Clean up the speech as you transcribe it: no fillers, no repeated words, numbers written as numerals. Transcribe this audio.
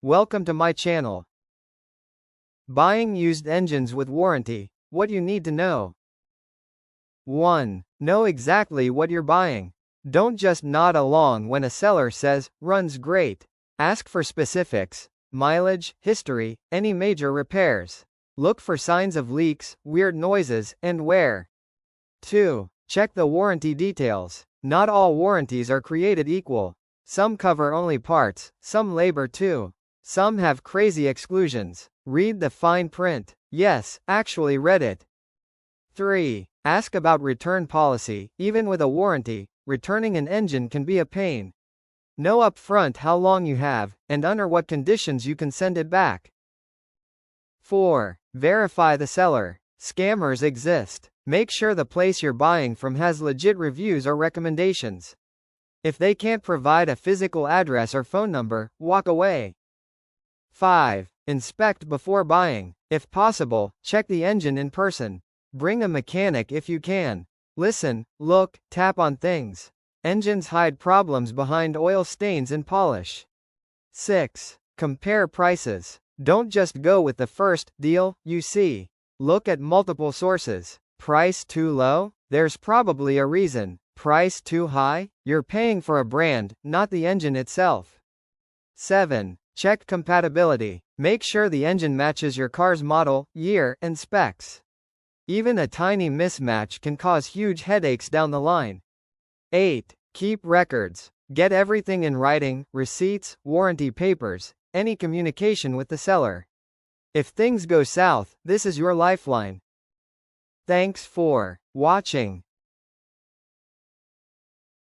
Welcome to my channel. Buying used engines with warranty. What you need to know. 1. Know exactly what you're buying. Don't just nod along when a seller says, runs great. Ask for specifics, mileage, history, any major repairs. Look for signs of leaks, weird noises, and wear. 2. Check the warranty details. Not all warranties are created equal. Some cover only parts, some labor too. Some have crazy exclusions. Read the fine print. Yes, actually read it. 3. Ask about return policy. Even with a warranty, returning an engine can be a pain. Know upfront how long you have, and under what conditions you can send it back. 4. Verify the seller. Scammers exist. Make sure the place you're buying from has legit reviews or recommendations. If they can't provide a physical address or phone number, walk away. 5. Inspect before buying. If possible, check the engine in person. Bring a mechanic if you can. Listen, look, tap on things. Engines hide problems behind oil stains and polish. 6. Compare prices. Don't just go with the first deal you see. Look at multiple sources. Price too low? There's probably a reason. Price too high? You're paying for a brand, not the engine itself. 7. Check compatibility. Make sure the engine matches your car's model, year, and specs. Even a tiny mismatch can cause huge headaches down the line. 8. Keep records. Get everything in writing, receipts, warranty papers, any communication with the seller. If things go south, this is your lifeline. Thanks for watching.